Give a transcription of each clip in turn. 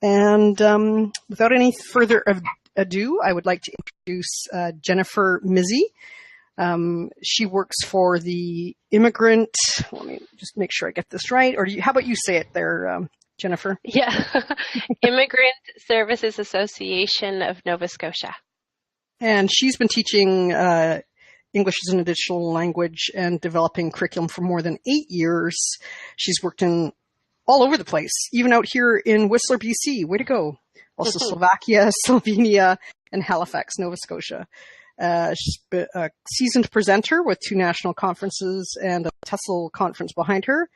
And without any further ado, I would like to introduce Jennifer Mizzi. She works for the Immigrant, let me just make sure I get this right, or how about you say it there, Jennifer? Yeah, Immigrant Services Association of Nova Scotia. And she's been teaching English as an additional language and developing curriculum for more than 8 years. She's worked in all over the place, even out here in Whistler, BC. Way to go. Also Slovakia, Slovenia, and Halifax, Nova Scotia. She's been a seasoned presenter with 2 national conferences and a TESL conference behind her,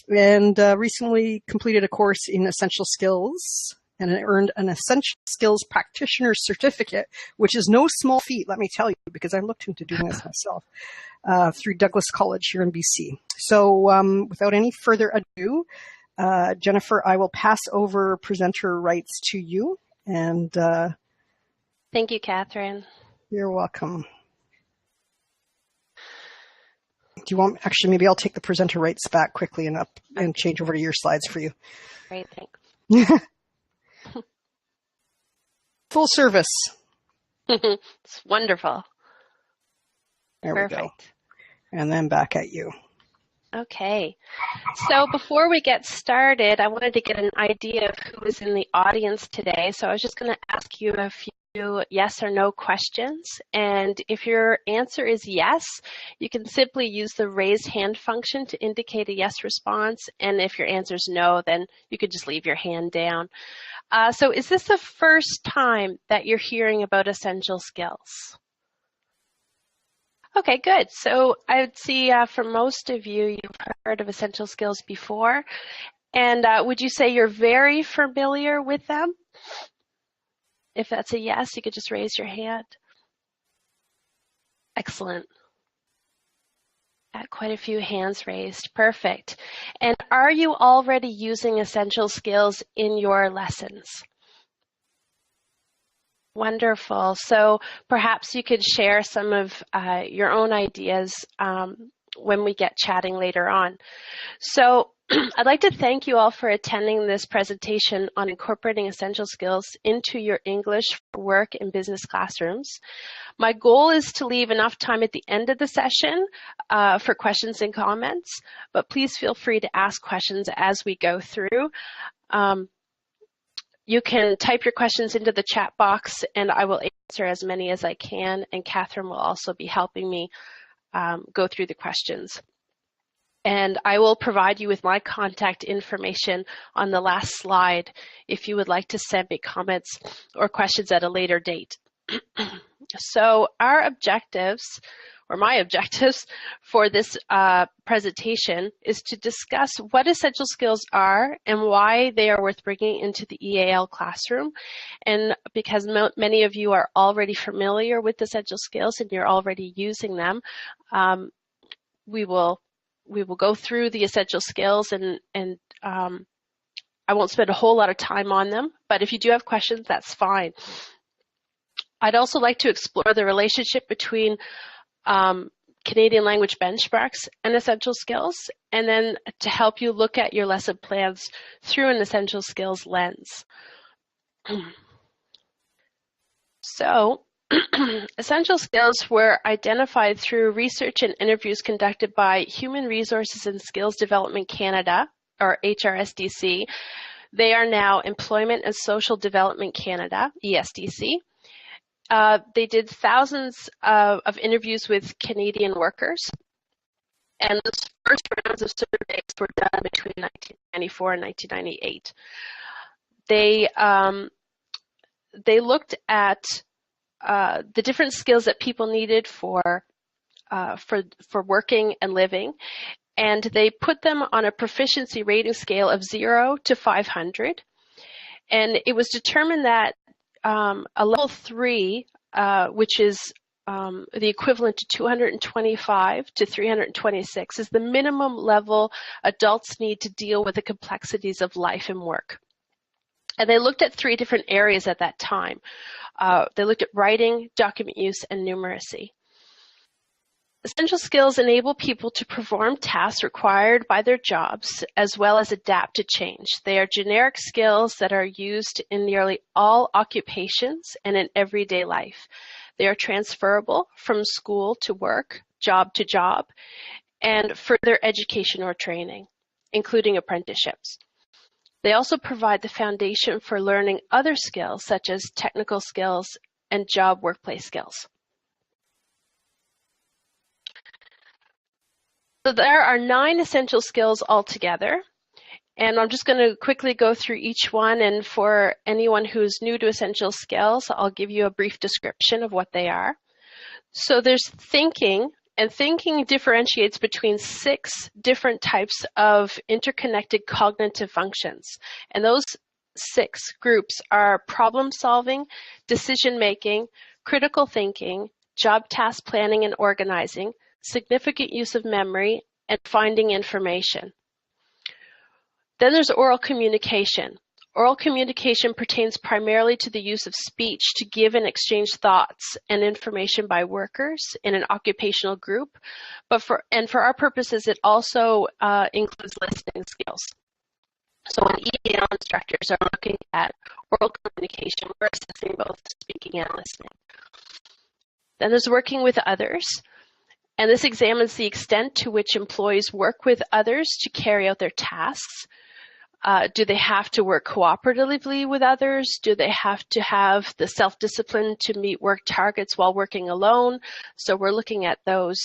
and recently completed a course in Essential Skills and earned an Essential Skills Practitioner certificate, which is no small feat, let me tell you, because I looked into doing this myself, through Douglas College here in BC. So without any further ado, Jennifer, I will pass over presenter rights to you. And thank you, Catherine. You're welcome. Do you want, actually, maybe I'll take the presenter rights back quickly and change over to your slides for you. Great, thanks. Full service. It's wonderful. There Perfect. We go. And then back at you. Okay. So before we get started, I wanted to get an idea of who is in the audience today. So I was just going to ask you a few yes or no questions. And if your answer is yes, you can simply use the raise hand function to indicate a yes response. And if your answer is no, then you could just leave your hand down. So is this the first time that you're hearing about essential skills? Okay, good. So I would see for most of you, you've heard of essential skills before. And would you say you're very familiar with them? If that's a yes, you could just raise your hand. Excellent. Quite a few hands raised. Perfect. And are you already using essential skills in your lessons? Wonderful. So perhaps you could share some of your own ideas when we get chatting later on. So I'd like to thank you all for attending this presentation on incorporating essential skills into your English for work and business classrooms. My goal is to leave enough time at the end of the session for questions and comments, but please feel free to ask questions as we go through. You can type your questions into the chat box and I will answer as many as I can, and Catherine will also be helping me go through the questions. And I will provide you with my contact information on the last slide if you would like to send me comments or questions at a later date. So our objectives, or my objectives for this presentation, is to discuss what essential skills are and why they are worth bringing into the EAL classroom. And because many of you are already familiar with essential skills and you're already using them, we will go through the essential skills and I won't spend a whole lot of time on them, but if you do have questions, that's fine. I'd also like to explore the relationship between Canadian language benchmarks and essential skills, and then to help you look at your lesson plans through an essential skills lens. So, essential skills were identified through research and interviews conducted by Human Resources and Skills Development Canada, or HRSDC. They are now Employment and Social Development Canada, ESDC. They did thousands of interviews with Canadian workers, and the first rounds of surveys were done between 1994 and 1998. They looked at the different skills that people needed for working and living, and they put them on a proficiency rating scale of 0 to 500. And it was determined that a level 3, which is the equivalent to 225 to 326, is the minimum level adults need to deal with the complexities of life and work. And they looked at 3 different areas at that time. They looked at writing, document use, and numeracy. Essential skills enable people to perform tasks required by their jobs as well as adapt to change. They are generic skills that are used in nearly all occupations and in everyday life. They are transferable from school to work, job to job, and further education or training, including apprenticeships. They also provide the foundation for learning other skills such as technical skills and job workplace skills. So there are 9 essential skills altogether, and I'm just going to quickly go through each one, and for anyone who's new to essential skills, I'll give you a brief description of what they are. So there's thinking, and thinking differentiates between 6 different types of interconnected cognitive functions, and those 6 groups are problem solving, decision making, critical thinking, job task planning and organizing, significant use of memory, and finding information. Then there's oral communication. Oral communication pertains primarily to the use of speech to give and exchange thoughts and information by workers in an occupational group, but for our purposes, it also includes listening skills. So when EDL instructors are looking at oral communication, we're assessing both speaking and listening. Then there's working with others. And this examines the extent to which employees work with others to carry out their tasks. Do they have to work cooperatively with others? Do they have to have the self-discipline to meet work targets while working alone? So we're looking at those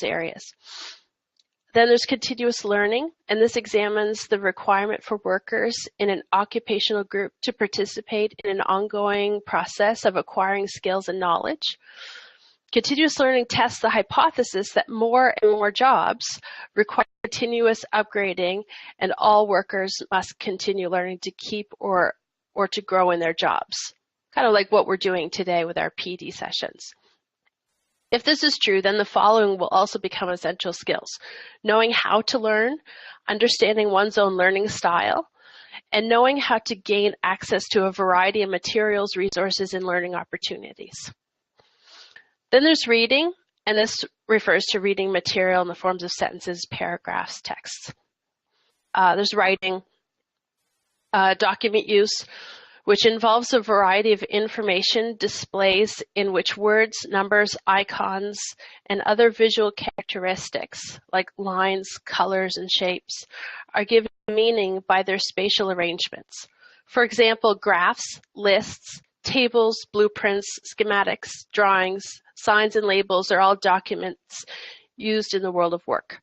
areas. Then there's continuous learning, and this examines the requirement for workers in an occupational group to participate in an ongoing process of acquiring skills and knowledge. Continuous learning tests the hypothesis that more and more jobs require continuous upgrading, and all workers must continue learning to keep or to grow in their jobs. Kind of like what we're doing today with our PD sessions. If this is true, then the following will also become essential skills: knowing how to learn, understanding one's own learning style, and knowing how to gain access to a variety of materials, resources, and learning opportunities. Then there's reading, and this refers to reading material in the forms of sentences, paragraphs, texts. There's writing, document use, which involves a variety of information displays in which words, numbers, icons, and other visual characteristics like lines, colors, and shapes are given meaning by their spatial arrangements. For example, graphs, lists, tables, blueprints, schematics, drawings, signs, and labels are all documents used in the world of work.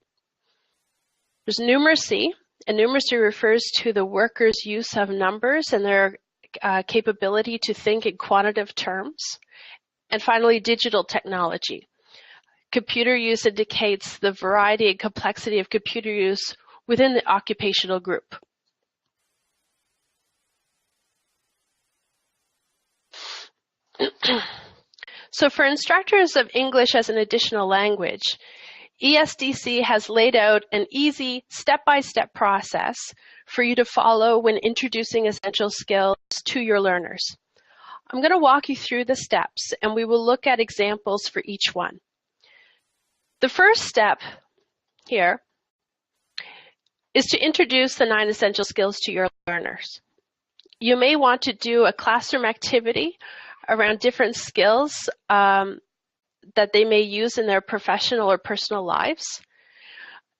There's numeracy, and numeracy refers to the worker's use of numbers and their capability to think in quantitative terms. And finally, digital technology. Computer use indicates the variety and complexity of computer use within the occupational group. So for instructors of English as an additional language, ESDC has laid out an easy step-by-step process for you to follow when introducing essential skills to your learners. I'm going to walk you through the steps, and we will look at examples for each one. The first step here is to introduce the 9 essential skills to your learners. You may want to do a classroom activity around different skills that they may use in their professional or personal lives.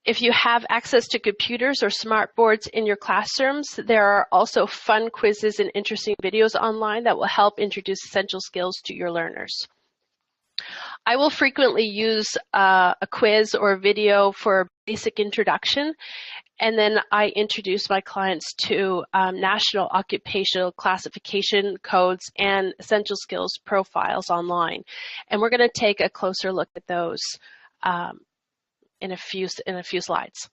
If you have access to computers or smart boards in your classrooms, there are also fun quizzes and interesting videos online that will help introduce essential skills to your learners. I will frequently use a quiz or a video for a basic introduction, and then I introduce my clients to national occupational classification codes and essential skills profiles online. And we're going to take a closer look at those in a few slides.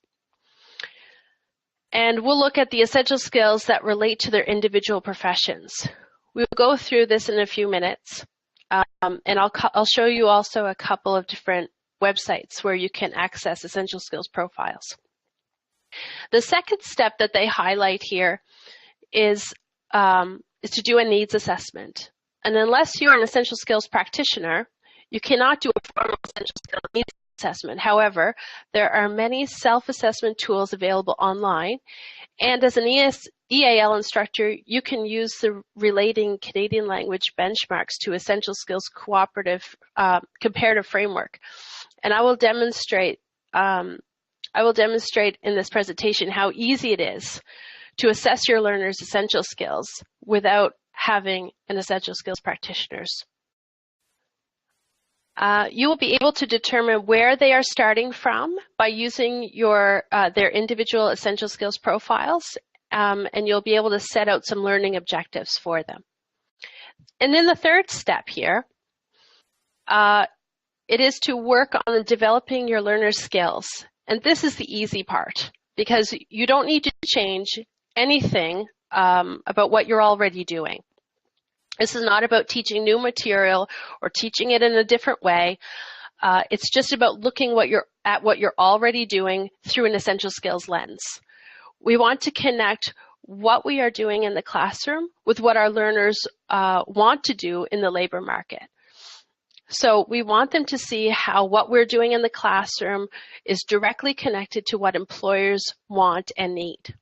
And we'll look at the essential skills that relate to their individual professions. We'll go through this in a few minutes. And I'll show you also a couple of different websites where you can access essential skills profiles. The second step that they highlight here is to do a needs assessment. And unless you're an essential skills practitioner, you cannot do a formal essential skills needs assessment. However, there are many self-assessment tools available online, and as an EAL instructor, you can use the relating Canadian language benchmarks to Essential Skills Comparative Framework. And I will demonstrate in this presentation how easy it is to assess your learners' essential skills without having an Essential Skills Practitioners. You will be able to determine where they are starting from by using their individual Essential Skills profiles, and you'll be able to set out some learning objectives for them. And then the third step here, it is to work on developing your learners' skills. And this is the easy part, because you don't need to change anything about what you're already doing. This is not about teaching new material or teaching it in a different way. It's just about looking at what you're already doing through an essential skills lens. We want to connect what we are doing in the classroom with what our learners want to do in the labor market. So we want them to see how what we're doing in the classroom is directly connected to what employers want and need.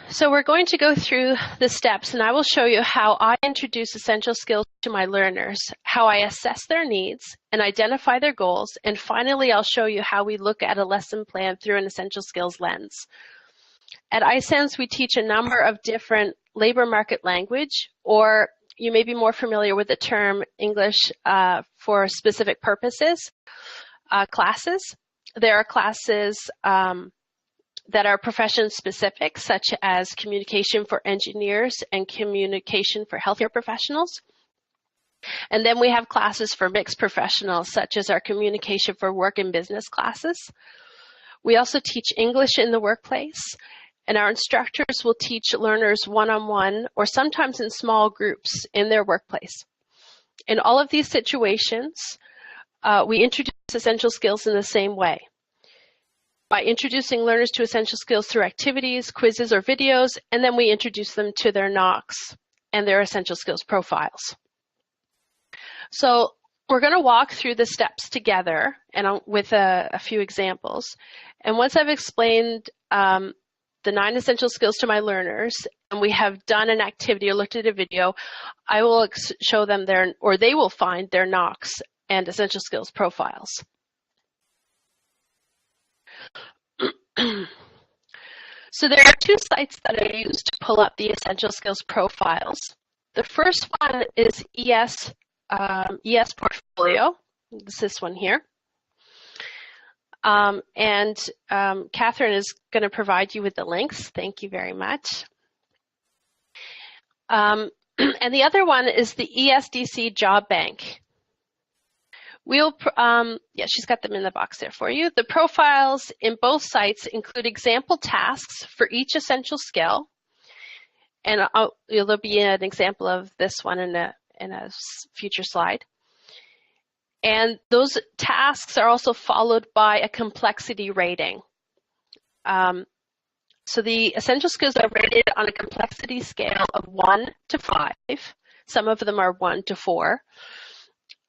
So we're going to go through the steps, and I will show you how I introduce essential skills to my learners, how I assess their needs and identify their goals, and finally I'll show you how we look at a lesson plan through an essential skills lens. At iSense, we teach a number of different labor market language, or you may be more familiar with the term English for specific purposes classes. There are classes that are profession specific, such as communication for engineers and communication for healthcare professionals. And then we have classes for mixed professionals, such as our communication for work and business classes. We also teach English in the workplace, and our instructors will teach learners one-on-one or sometimes in small groups in their workplace. In all of these situations, we introduce essential skills in the same way, by introducing learners to essential skills through activities, quizzes, or videos, and then we introduce them to their NOCs and their essential skills profiles. So we're going to walk through the steps together and with a few examples. And once I've explained the 9 essential skills to my learners, and we have done an activity or looked at a video, I will show them they will find their NOCs and essential skills profiles. So there are 2 sites that I use to pull up the essential skills profiles. The first one is ES Portfolio. It's this one here. Catherine is going to provide you with the links. Thank you very much. And the other one is the ESDC Job Bank. She's got them in the box there for you. The profiles in both sites include example tasks for each essential skill. And there'll be an example of this one in a future slide. And those tasks are also followed by a complexity rating. So the essential skills are rated on a complexity scale of 1 to 5. Some of them are 1 to 4.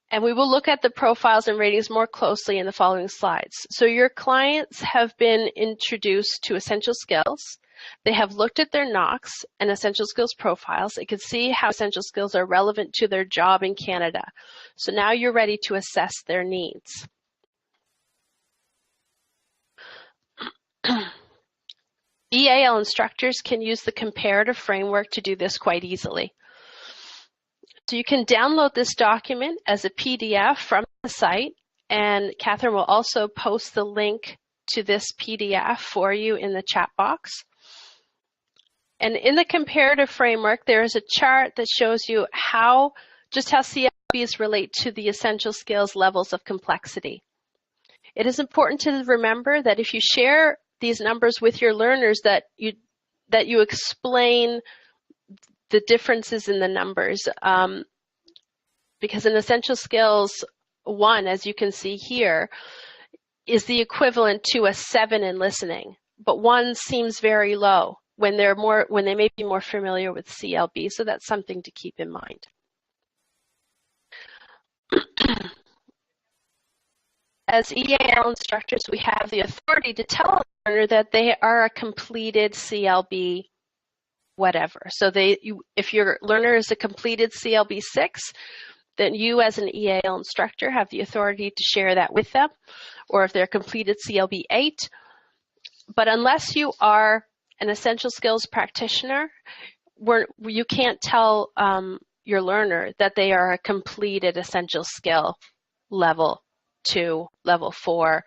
And we will look at the profiles and ratings more closely in the following slides. So your clients have been introduced to essential skills. They have looked at their NOCs and essential skills profiles. They can see how essential skills are relevant to their job in Canada. So now you're ready to assess their needs. EAL instructors can use the comparative framework to do this quite easily. So you can download this document as a PDF from the site, and Catherine will also post the link to this PDF for you in the chat box. And in the comparative framework, there is a chart that shows you how CFBs relate to the essential skills levels of complexity. It is important to remember that if you share these numbers with your learners, that you explain the differences in the numbers, because in essential skills 1, as you can see here, is the equivalent to a 7 in listening, but 1 seems very low. when they may be more familiar with CLB. So that's something to keep in mind. As EAL instructors, we have the authority to tell a learner that they are a completed CLB whatever. So if your learner is a completed CLB 6, then you as an EAL instructor have the authority to share that with them, or if they're completed CLB 8. But unless you are an Essential Skills Practitioner, you can't tell your learner that they are a completed Essential Skill level 2, level 4.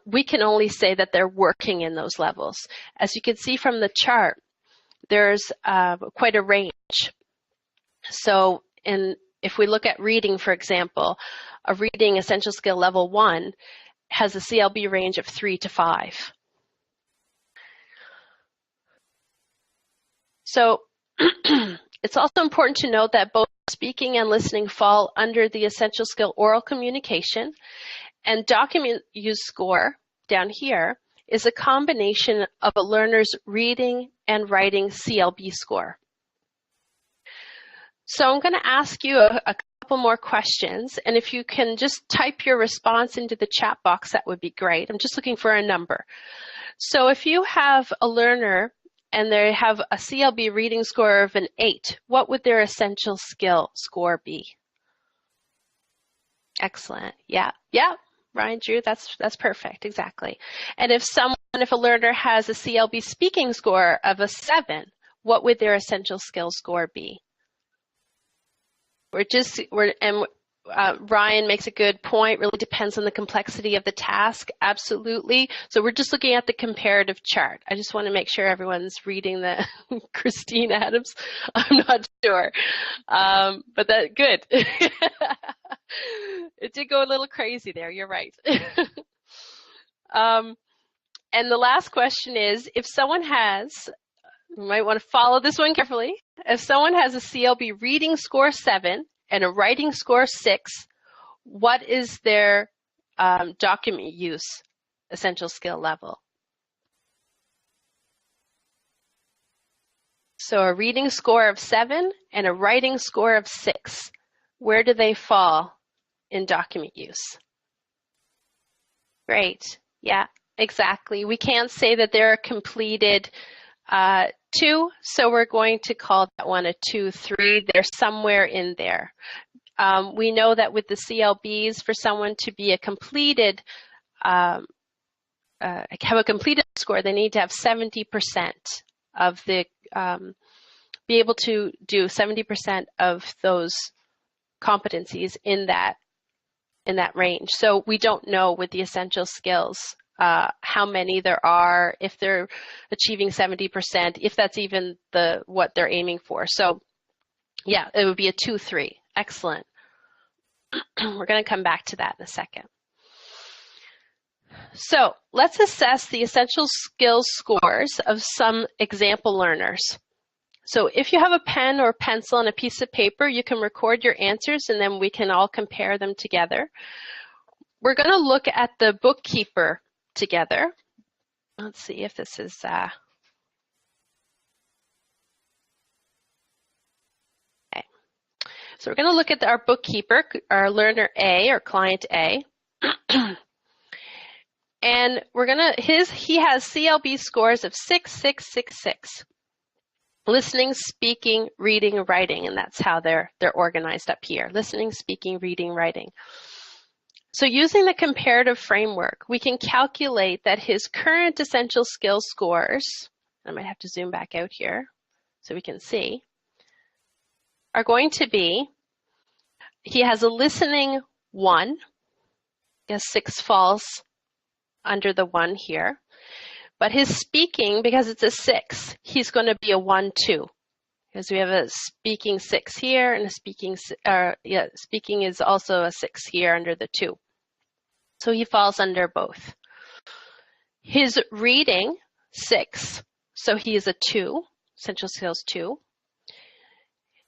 We can only say that they're working in those levels. As you can see from the chart, there's quite a range. So if we look at reading, for example, a reading Essential Skill level 1 has a CLB range of 3 to 5. So it's also important to note that both speaking and listening fall under the Essential Skill oral communication, and document use score down here is a combination of a learner's reading and writing CLB score. So I'm going to ask you a couple more questions, and if you can just type your response into the chat box, that would be great. I'm just looking for a number. So if you have a learner and they have a CLB reading score of an 8, what would their Essential Skill score be? Excellent. Yeah. Ryan, Drew, that's perfect, exactly. And if a learner has a CLB speaking score of a 7, what would their Essential Skill score be? Ryan makes a good point, really depends on the complexity of the task, absolutely. So we're just looking at the comparative chart. I just want to make sure everyone's reading the Christine Adams. I'm not sure, but good. It did go a little crazy there, you're right. And the last question is, if someone has, you might want to follow this one carefully, if someone has a CLB reading score 7 and a writing score 6, what is their document use Essential Skill level? So a reading score of 7 and a writing score of 6, where do they fall in document use? Great. Yeah, exactly. We can't say that they're a completed 2, so we're going to call that one a 2-3. They're somewhere in there. We know that with the CLBs, for someone to be a completed, have a completed score, they need to have 70% of the, be able to do 70% of those competencies in that range. So we don't know with the Essential Skills how many there are, if they're achieving 70%, if that's even what they're aiming for. So yeah, it would be a 2-3. Excellent. We're going to come back to that in a second. So let's assess the Essential Skills scores of some example learners. So if you have a pen or pencil and a piece of paper, you can record your answers and then we can all compare them together. We're going to look at the bookkeeper together. Let's see if this is okay. So we're going to look at our bookkeeper, our learner A or client A. And we're going to, he has CLB scores of 6, 6, 6, 6. Listening, speaking, reading, writing, and that's how they're organized up here. Listening, speaking, reading, writing. So using the comparative framework, we can calculate that his current essential skill scores, I might have to zoom back out here so we can see, are going to be, he has a listening 1, yes, 6 falls under the 1 here. But his speaking, because it's a 6, he's going to be a 1-2. Because we have a speaking 6 here and a speaking, speaking is also a 6 here under the 2. So he falls under both. His reading, 6, so he is a 2, essential skills 2.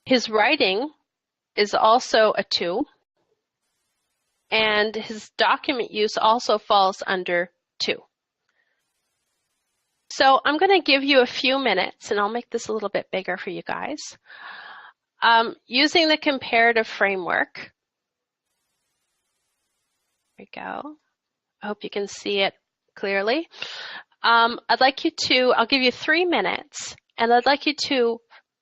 His writing is also a 2. And his document use also falls under 2. So I'm going to give you a few minutes, and I'll make this a little bit bigger for you guys. Using the comparative framework. There we go. I hope you can see it clearly. I'd like you to, I'll give you 3 minutes, and I'd like you to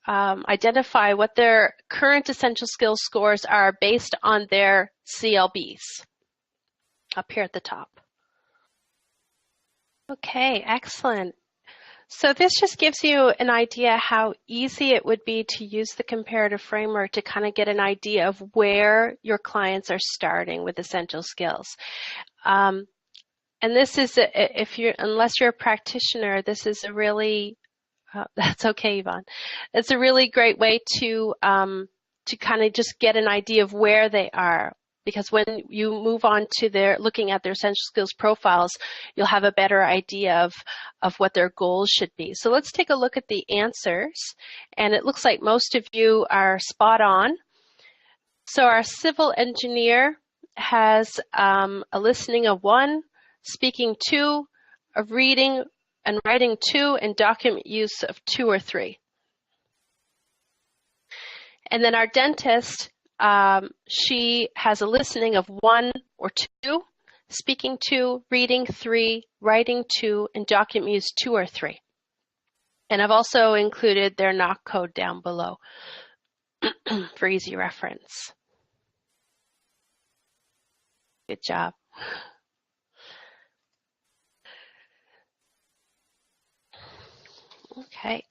identify what their current essential skills scores are based on their CLBs up here at the top. Okay, excellent. So this just gives you an idea how easy it would be to use the comparative framework to kind of get an idea of where your clients are starting with essential skills. And this is, unless you're a practitioner, this is a really, that's okay, Yvonne. It's a really great way to kind of just get an idea of where they are. Because when you move on to looking at their essential skills profiles, you'll have a better idea of what their goals should be. So let's take a look at the answers. And it looks like most of you are spot on. So our civil engineer has a listening of 1, speaking 2, a reading and writing 2, and document use of 2 or 3. And then our dentist, she has a listening of 1 or 2, speaking 2, reading 3, writing 2, and document use 2 or 3. And I've also included their knock code down below for easy reference. Good job. Okay.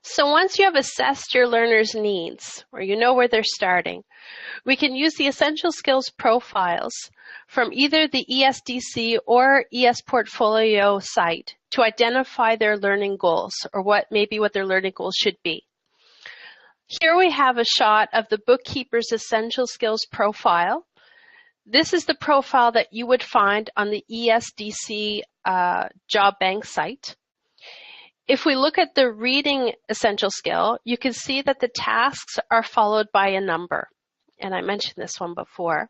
So once you have assessed your learners' needs, or you know where they're starting, we can use the essential skills profiles from either the ESDC or ES Portfolio site to identify their learning goals, or what their learning goals should be. Here we have a shot of the bookkeeper's essential skills profile. This is the profile that you would find on the ESDC job bank site. If we look at the reading essential skill, you can see that the tasks are followed by a number. And I mentioned this one before.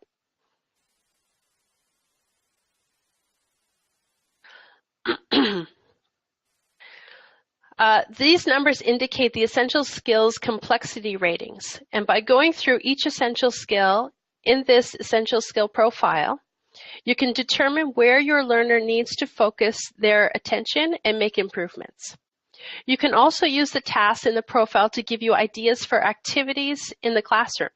These numbers indicate the essential skills complexity ratings. And by going through each essential skill in this essential skill profile, you can determine where your learner needs to focus their attention and make improvements. You can also use the tasks in the profile to give you ideas for activities in the classroom,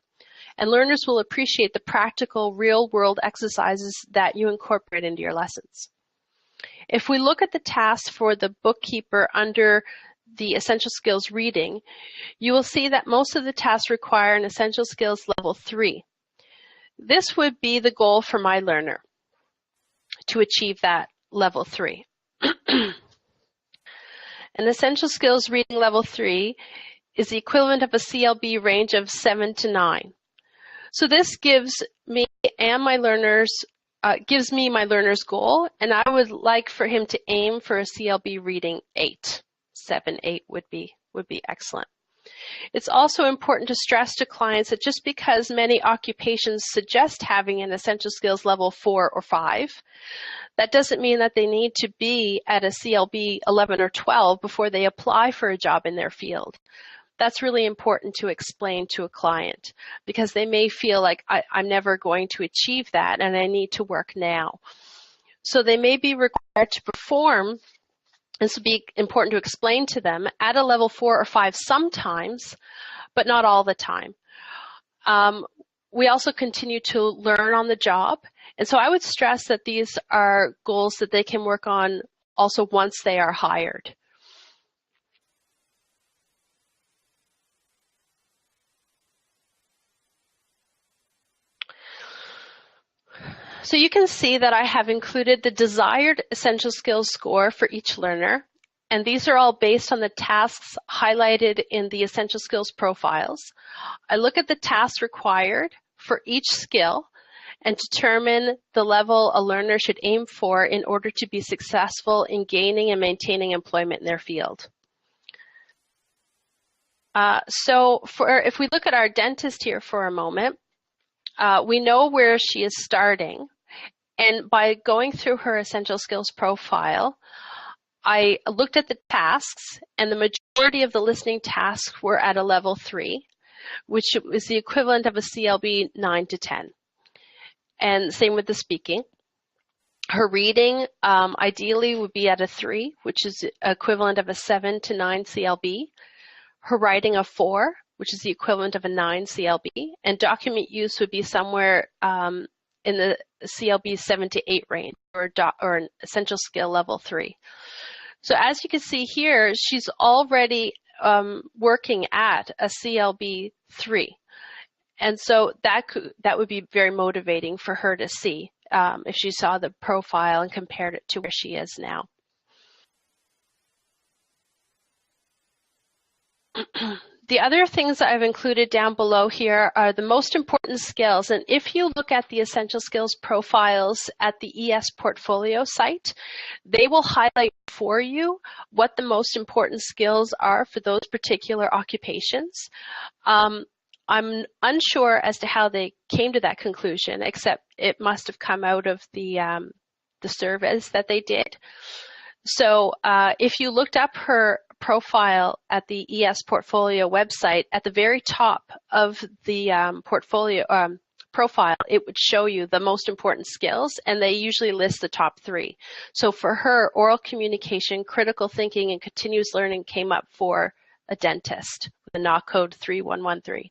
and learners will appreciate the practical, real-world exercises that you incorporate into your lessons. If we look at the tasks for the bookkeeper under the essential skills reading, you will see that most of the tasks require an essential skills level 3. This would be the goal for my learner, to achieve that level 3. An essential skills reading level 3 is the equivalent of a CLB range of 7 to 9. So this gives me my learner's goal, and I would like for him to aim for a CLB reading 8. 7, 8 would be excellent. It's also important to stress to clients that just because many occupations suggest having an essential skills level 4 or 5, that doesn't mean that they need to be at a CLB 11 or 12 before they apply for a job in their field. That's really important to explain to a client, because they may feel like I'm never going to achieve that and I need to work now. So they may be required to perform. This would be important to explain to them at a level 4 or 5 sometimes, but not all the time. We also continue to learn on the job. And so I would stress that these are goals that they can work on also once they are hired. So you can see that I have included the desired essential skills score for each learner, and these are all based on the tasks highlighted in the essential skills profiles. I look at the tasks required for each skill and determine the level a learner should aim for in order to be successful in gaining and maintaining employment in their field. If we look at our dentist here for a moment, we know where she is starting. And by going through her essential skills profile, I looked at the tasks, and the majority of the listening tasks were at a level 3, which is the equivalent of a CLB 9 to 10. And same with the speaking. Her reading ideally would be at a 3, which is equivalent of a 7 to 9 CLB. Her writing a 4, which is the equivalent of a 9 CLB. And document use would be somewhere in the CLB 7 to 8 range, or an essential skill level 3. So as you can see here, she's already working at a CLB 3. And so that would be very motivating for her to see if she saw the profile and compared it to where she is now. The other things that I've included down below here are the most important skills. And if you look at the Essential Skills profiles at the ES Portfolio site, they will highlight for you what the most important skills are for those particular occupations. I'm unsure as to how they came to that conclusion, except it must have come out of the surveys that they did. So if you looked up her profile at the ES Portfolio website, at the very top of the portfolio profile, it would show you the most important skills, and they usually list the top 3. So for her, oral communication, critical thinking, and continuous learning came up for a dentist with the NAW code 3113.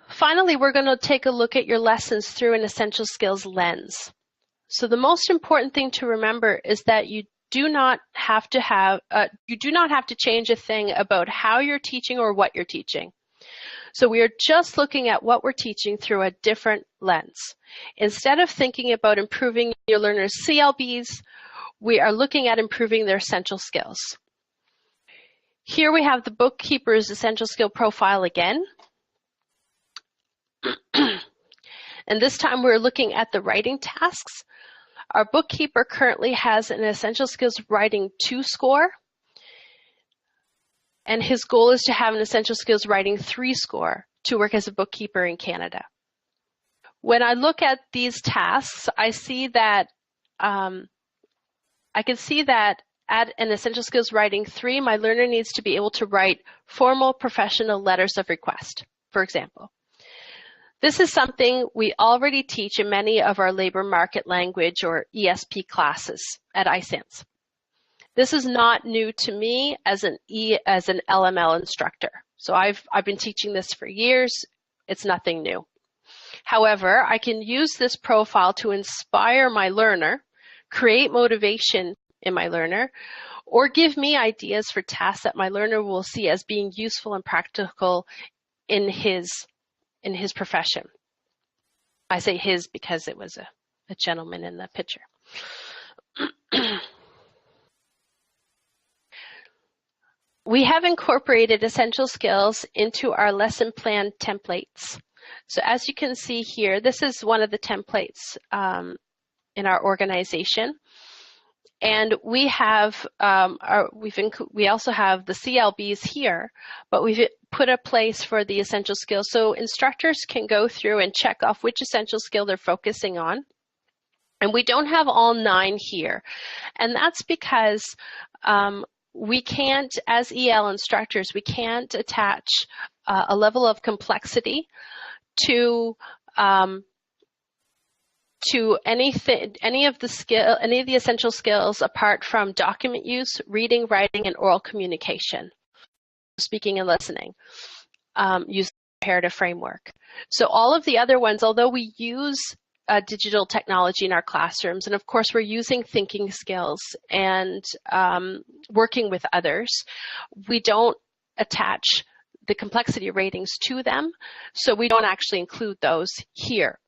Finally, we're going to take a look at your lessons through an essential skills lens. So the most important thing to remember is that you do not have to change a thing about how you're teaching or what you're teaching. So we are just looking at what we're teaching through a different lens. Instead of thinking about improving your learners' CLBs, we are looking at improving their essential skills. Here we have the bookkeeper's essential skill profile again. And this time we're looking at the writing tasks. Our bookkeeper currently has an essential skills writing 2 score, and his goal is to have an essential skills writing 3 score to work as a bookkeeper in Canada. When I look at these tasks, I see that I can see that at an essential skills writing 3, my learner needs to be able to write formal professional letters of request, for example. This is something we already teach in many of our labor market language or ESP classes at iSense. This is not new to me as an LML instructor. So I've been teaching this for years. It's nothing new. However, I can use this profile to inspire my learner, create motivation in my learner, or give me ideas for tasks that my learner will see as being useful and practical in his profession. I say his because it was a gentleman in the picture. We have incorporated essential skills into our lesson plan templates. So as you can see here, this is one of the templates in our organization. And we have we also have the CLBs here, but we've put a place for the essential skills. So instructors can go through and check off which essential skill they're focusing on. And we don't have all 9 here. And that's because we can't, as EL instructors, we can't attach a level of complexity to any of the essential skills apart from document use, reading, writing, and oral communication, speaking and listening, using the Comparative Framework. So all of the other ones, although we use digital technology in our classrooms, and of course we're using thinking skills and working with others, we don't attach the complexity ratings to them, so we don't actually include those here.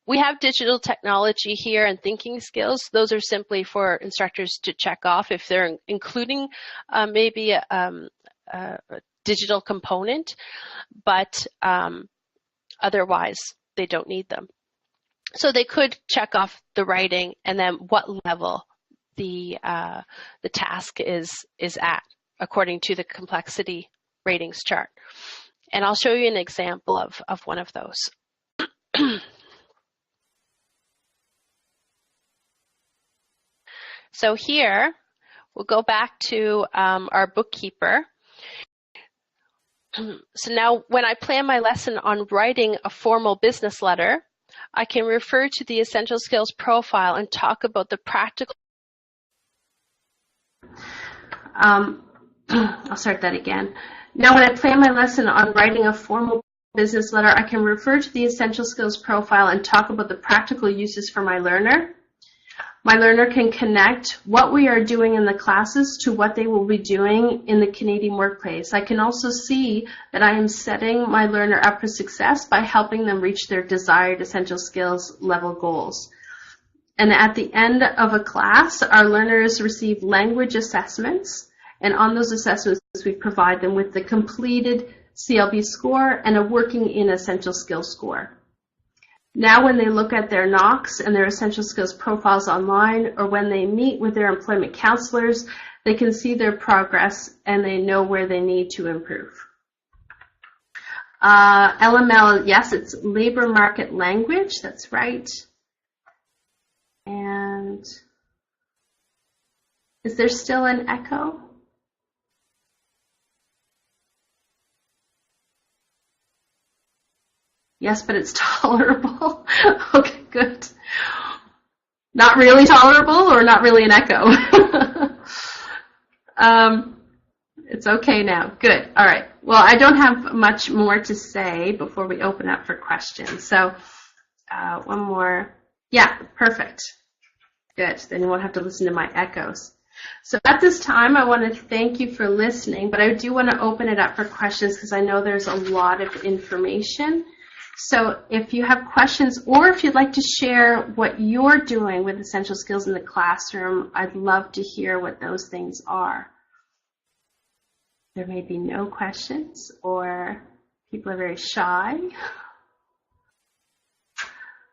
We have digital technology here and thinking skills. Those are simply for instructors to check off if they're including maybe a digital component, but otherwise they don't need them. So they could check off the writing and then what level the task is at according to the complexity ratings chart. And I'll show you an example of one of those. So here, we'll go back to our bookkeeper. So now when I plan my lesson on writing a formal business letter, I can refer to the Essential Skills profile and talk about the practical. I'll start that again. Now when I plan my lesson on writing a formal business letter, I can refer to the Essential Skills profile and talk about the practical uses for my learner. My learner can connect what we are doing in the classes to what they will be doing in the Canadian workplace. I can also see that I am setting my learner up for success by helping them reach their desired essential skills level goals. And at the end of a class, our learners receive language assessments, and on those assessments, we provide them with the completed CLB score and a working in essential skills score. Now when they look at their NOCs and their essential skills profiles online, or when they meet with their employment counselors, they can see their progress and they know where they need to improve. LML, yes, it's labor market language, that's right. And is there still an echo? Yes, but it's tolerable. Okay, good. Not really tolerable or not really an echo? It's okay now. Good. All right. Well, I don't have much more to say before we open up for questions. So one more. Yeah, perfect. Good. Then you won't have to listen to my echoes. So at this time, I want to thank you for listening, but I do want to open it up for questions because I know there's a lot of information. So if you have questions or if you'd like to share what you're doing with essential skills in the classroom, I'd love to hear what those things are. There may be no questions or people are very shy.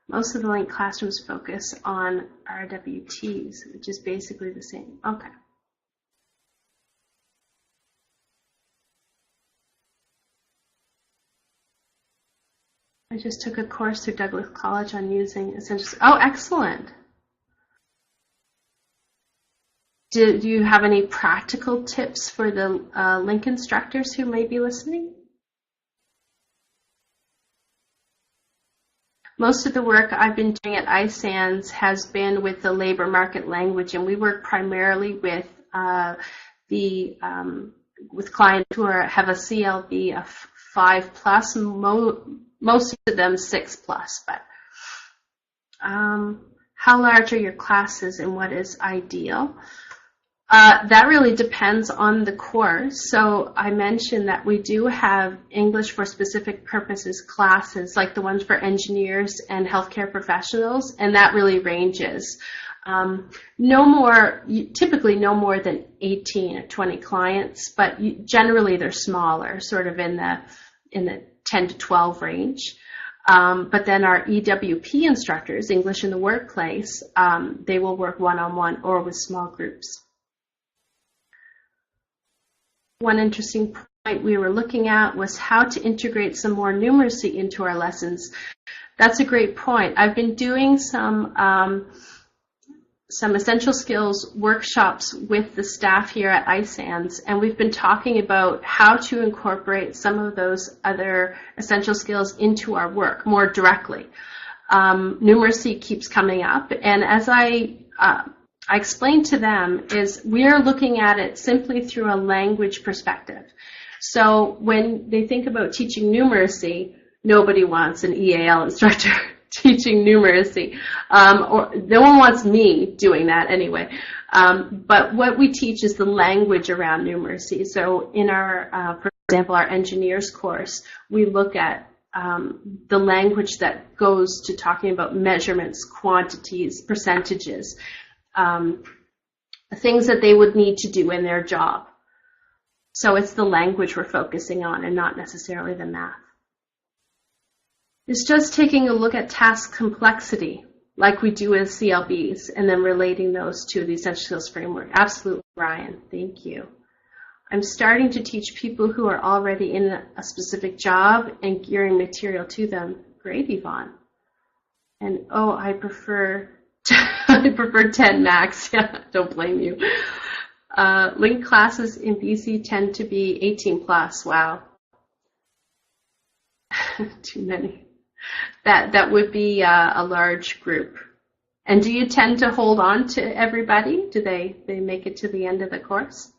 Most of the linked classrooms focus on RWTs, which is basically the same. Okay. I just took a course through Douglas College on using essential. Oh, excellent. Do you have any practical tips for the link instructors who may be listening? Most of the work I've been doing at iSANS has been with the labor market language, and we work primarily with with clients who have a CLB of 5+, most of them 6+. But how large are your classes and what is ideal? That really depends on the course. So I mentioned that we do have English for specific purposes classes, like the ones for engineers and healthcare professionals, and that really ranges. Typically no more than 18 or 20 clients, but generally they're smaller, sort of in the 10 to 12 range. But then our EWP instructors, English in the workplace, they will work one-on-one or with small groups. One interesting point we were looking at was how to integrate some more numeracy into our lessons. That's a great point. I've been doing some essential skills workshops with the staff here at iSANS, and we've been talking about how to incorporate some of those other essential skills into our work more directly. Numeracy keeps coming up, and as I explained to them, is we're looking at it simply through a language perspective. So when they think about teaching numeracy, nobody wants an EAL instructor teaching numeracy, or no one wants me doing that anyway. But what we teach is the language around numeracy. So in our, for example, our engineers course, we look at the language that goes to talking about measurements, quantities, percentages, things that they would need to do in their job. So it's the language we're focusing on and not necessarily the math. It's just taking a look at task complexity, like we do with CLBs, and then relating those to the Essential Skills Framework. Absolutely, Ryan. Thank you. I'm starting to teach people who are already in a specific job and gearing material to them. Great, Yvonne. And oh, I prefer I prefer 10 max. Yeah, don't blame you. Linked classes in BC tend to be 18 plus. Wow. Too many. That would be a large group. And do you tend to hold on to everybody? Do they make it to the end of the course?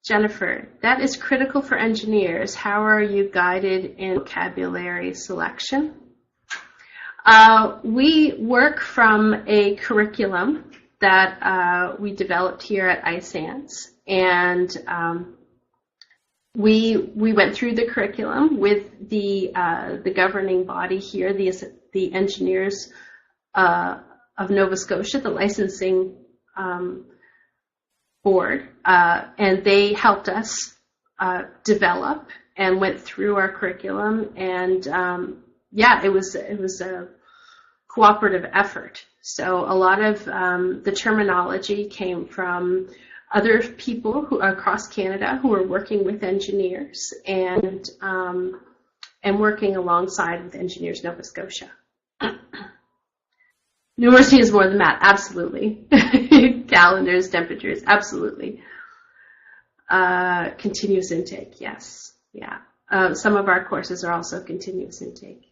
Jennifer, that is critical for engineers. How are you guided in vocabulary selection? We work from a curriculum that we developed here at ISANS, and we went through the curriculum with the governing body here, the engineers of Nova Scotia, the licensing board, and they helped us develop and went through our curriculum, and yeah, it was a cooperative effort. So a lot of the terminology came from other people who are across Canada who are working with engineers and working alongside with Engineers Nova Scotia. Numeracy is more than that, absolutely. Calendars, temperatures, absolutely. Continuous intake, yes, yeah. Some of our courses are also continuous intake.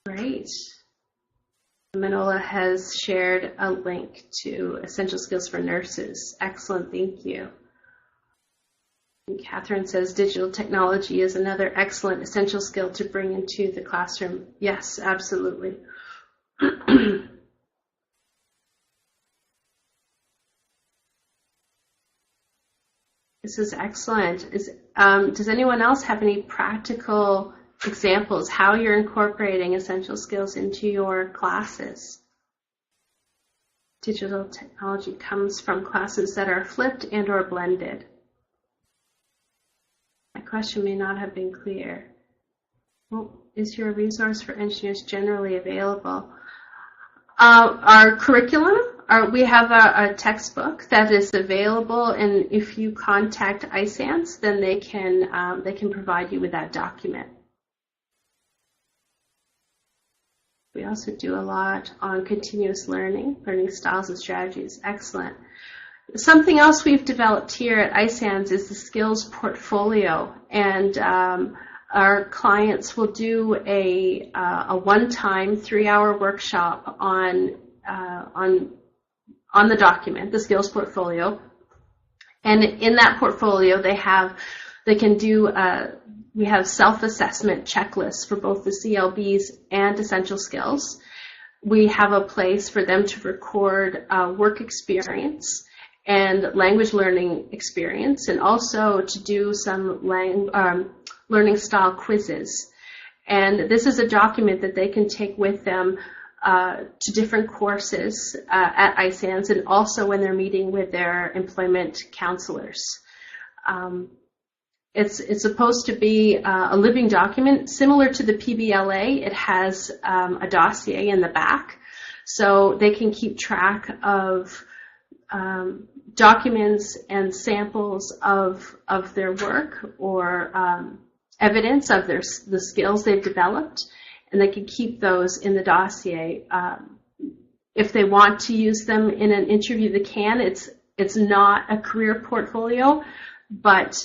Great. Manola has shared a link to Essential Skills for Nurses. Excellent, thank you. And Catherine says digital technology is another excellent essential skill to bring into the classroom. Yes, absolutely. This is excellent. Does anyone else have any practical examples how you're incorporating essential skills into your classes? Digital technology comes from classes that are flipped and or blended. My question may not have been clear. Well, is your resource for engineers generally available? Our curriculum, we have a textbook that is available, and if you contact ISANS, then they can provide you with that document. We also do a lot on continuous learning styles and strategies. Excellent. Something else we've developed here at ISANS is the skills portfolio, and our clients will do a one-time 3-hour workshop on the document, the skills portfolio, and in that portfolio we have self-assessment checklists for both the CLBs and essential skills. We have a place for them to record work experience and language learning experience, and also to do some learning style quizzes. And this is a document that they can take with them to different courses at ISANS, and also when they're meeting with their employment counselors. It's supposed to be a living document similar to the PBLA. It has a dossier in the back, so they can keep track of documents and samples of their work, or evidence of the skills they've developed, and they can keep those in the dossier. If they want to use them in an interview, they can. It's not a career portfolio, but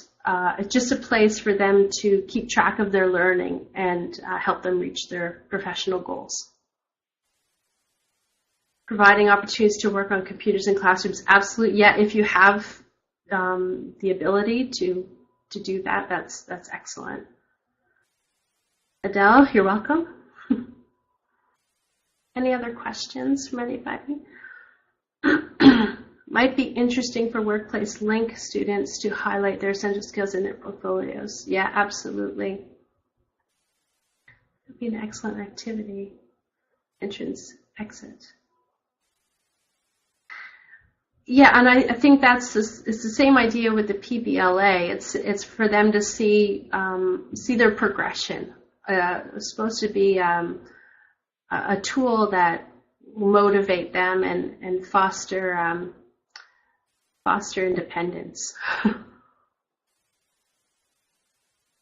it's just a place for them to keep track of their learning and help them reach their professional goals. Providing opportunities to work on computers in classrooms, absolutely. Yeah, if you have the ability to do that, that's excellent. Adele, you're welcome. Any other questions from anybody? Might be interesting for workplace link students to highlight their essential skills in their portfolios. Yeah, absolutely. It would be an excellent activity. Entrance, exit. Yeah, and I think it's the same idea with the PBLA. It's for them to see their progression. It's supposed to be a tool that motivate them and foster independence.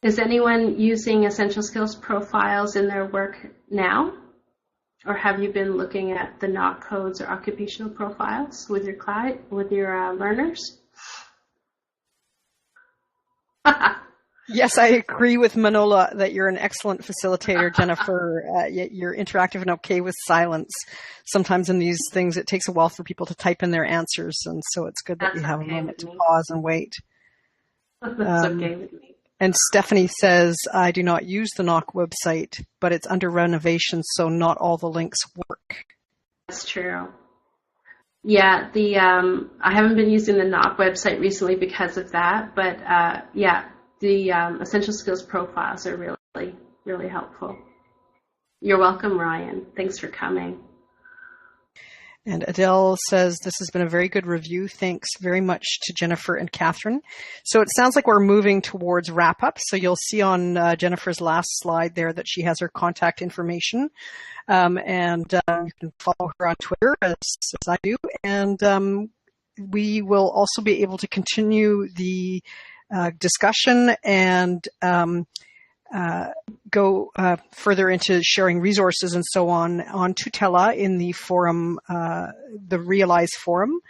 Is anyone using essential skills profiles in their work now? Or have you been looking at the NOC codes or occupational profiles with your learners? Yes, I agree with Manola that you're an excellent facilitator, Jennifer. You're interactive and okay with silence. Sometimes in these things, it takes a while for people to type in their answers, and so it's good that you have a moment to pause and wait. That's okay with me. And Stephanie says, I do not use the NOC website, but it's under renovation, so not all the links work. That's true. Yeah, I haven't been using the NOC website recently because of that, but the essential skills profiles are really, really helpful. You're welcome, Ryan. Thanks for coming. And Adele says, this has been a very good review. Thanks very much to Jennifer and Catherine. So it sounds like we're moving towards wrap up. So you'll see on Jennifer's last slide there that she has her contact information. And you can follow her on Twitter as I do. And we will also be able to continue the discussion and go further into sharing resources and so on Tutela in the forum, the Realize forum.